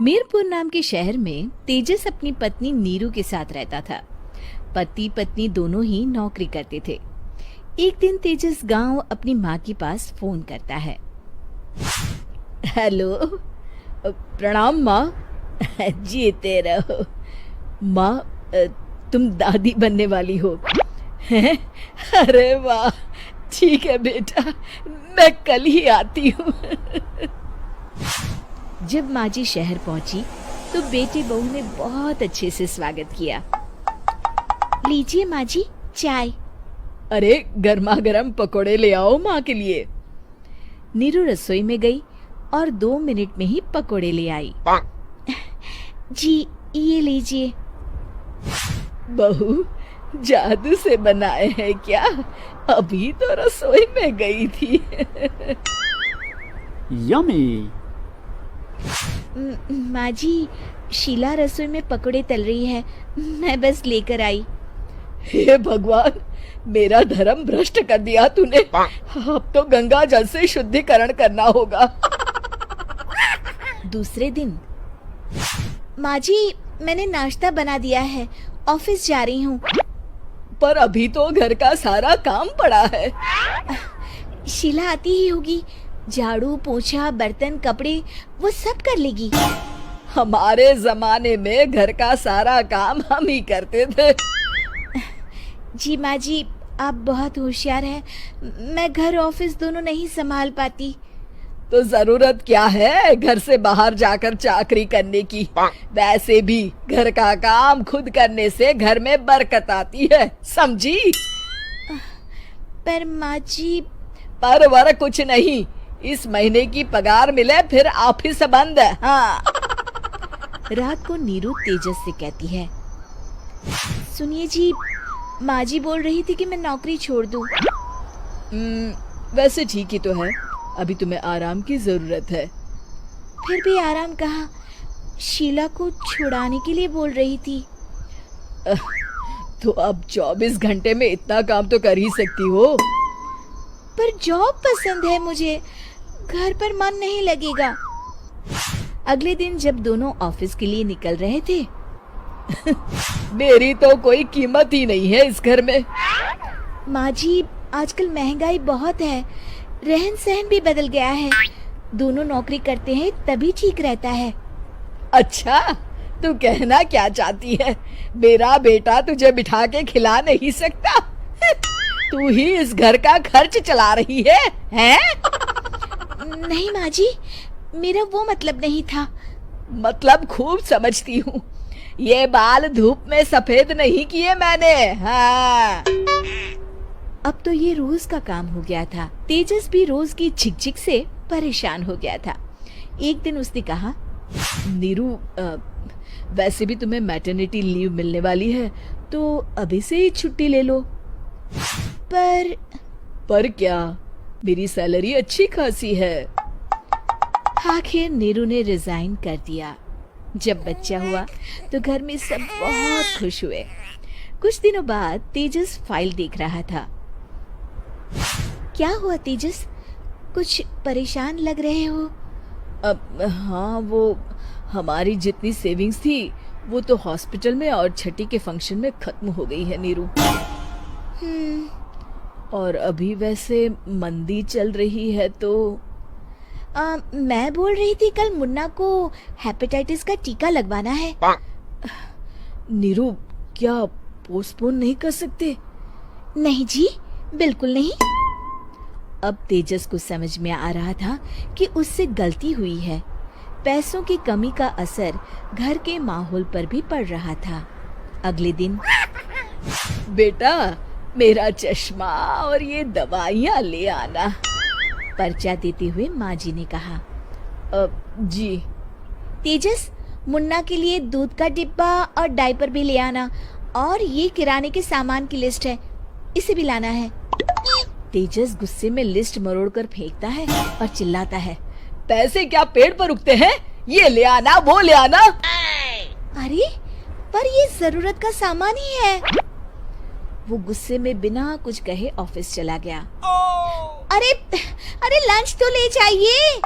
मीरपुर नाम के शहर में तेजस अपनी पत्नी नीरू के साथ रहता था। पति पत्नी दोनों ही नौकरी करते थे। एक दिन तेजस गांव अपनी माँ के पास फोन करता है। हेलो, प्रणाम माँ। जीते रहो माँ, तुम दादी बनने वाली हो हैं? अरे वाह, ठीक है बेटा, मैं कल ही आती हूँ। जब माँ जी शहर पहुंची तो बेटे बहू ने बहुत अच्छे से स्वागत किया। लीजिए माँ जी चाय। अरे गर्मा गर्म पकोड़े ले आओ माँ के लिए। नीरू रसोई में गई और 2 मिनट में ही पकोड़े ले आई। जी ये लीजिए। बहू जादू से बनाए हैं क्या? अभी तो रसोई में गई थी। यम्मी। माँ जी, शीला रसोई में पकोड़े तल रही है, मैं बस लेकर आई। हे भगवान, मेरा धर्म भ्रष्ट कर दिया तूने। अब तो गंगा जल से शुद्धिकरण करना होगा। दूसरे दिन, माँ जी मैंने नाश्ता बना दिया है, ऑफिस जा रही हूँ। पर अभी तो घर का सारा काम पड़ा है। शीला आती ही होगी, झाड़ू पोछा बर्तन कपड़े वो सब कर लेगी। हमारे जमाने में घर का सारा काम हम ही करते थे। जी माँ जी, आप बहुत होशियार हैं, मैं घर ऑफिस दोनों नहीं संभाल पाती। तो जरूरत क्या है घर से बाहर जाकर चाकरी करने की? वैसे भी घर का काम खुद करने से घर में बरकत आती है, समझी? पर माँ जी। पर वर कुछ नहीं, इस महीने की पगार मिले फिर ऑफिस बंद है। हाँ। रात को नीरू तेजस से कहती है, सुनिए जी, माँ जी बोल रही थी कि मैं नौकरी छोड़ दूं। वैसे ठीक ही तो है, अभी तुम्हें आराम की जरूरत है। फिर भी आराम कहाँ, शीला को छुड़ाने के लिए बोल रही थी। तो अब 24 घंटे में इतना काम तो कर ही सकती हो। पर जॉब पसंद है मुझे, घर पर मन नहीं लगेगा। अगले दिन जब दोनों ऑफिस के लिए निकल रहे थे, मेरी तो कोई कीमत ही नहीं है इस घर में। माँ जी, आजकल महंगाई बहुत है, रहन सहन भी बदल गया है, दोनों नौकरी करते हैं तभी ठीक रहता है। अच्छा, तू कहना क्या चाहती है? मेरा बेटा तुझे बिठा के खिला नहीं सकता? तू ही इस घर का खर्च चला रही है, हैं? नहीं माँ जी, मेरा वो मतलब नहीं था। मतलब खूब समझती हूँ, ये बाल धूप में सफेद नहीं किए मैंने। हाँ। अब तो ये रोज का काम हो गया था। तेजस भी रोज की झिकझिक से परेशान हो गया था। एक दिन उसने कहा, नीरू, वैसे भी तुम्हें मैटरनिटी लीव मिलने वाली है, तो अभी से ही छुट्टी ले लो। पर क्या, मेरी सैलरी अच्छी खासी है। आखिर नीरू ने रिजाइन कर दिया। जब बच्चा हुआ तो घर में सब बहुत खुश हुए। कुछ दिनों बाद तेजस फाइल देख रहा था। क्या हुआ तेजस, कुछ परेशान लग रहे हो? हाँ, वो हमारी जितनी सेविंग्स थी वो तो हॉस्पिटल में और छठी के फंक्शन में खत्म हो गई है नीरू। और अभी वैसे मंदी चल रही है तो मैं बोल रही थी कल मुन्ना को हेपेटाइटिस का टीका लगवाना है। नीरू, क्या पोस्टपोन नहीं कर सकते? नहीं जी, बिल्कुल नहीं। अब तेजस को समझ में आ रहा था कि उससे गलती हुई है। पैसों की कमी का असर घर के माहौल पर भी पड़ रहा था। अगले दिन, बेटा मेरा चश्मा और ये दवाइयाँ ले आना, पर्चा देते हुए माँ जी ने कहा। जी। तेजस, मुन्ना के लिए दूध का डिब्बा और डायपर भी ले आना, और ये किराने के सामान की लिस्ट है, इसे भी लाना है। तेजस गुस्से में लिस्ट मरोड़कर फेंकता है और चिल्लाता है, पैसे क्या पेड़ पर उगते हैं? ये ले आना, वो ले आना। अरे पर ये जरूरत का सामान ही है। वो गुस्से में बिना कुछ कहे ऑफिस चला गया। अरे लंच तो ले जाइए।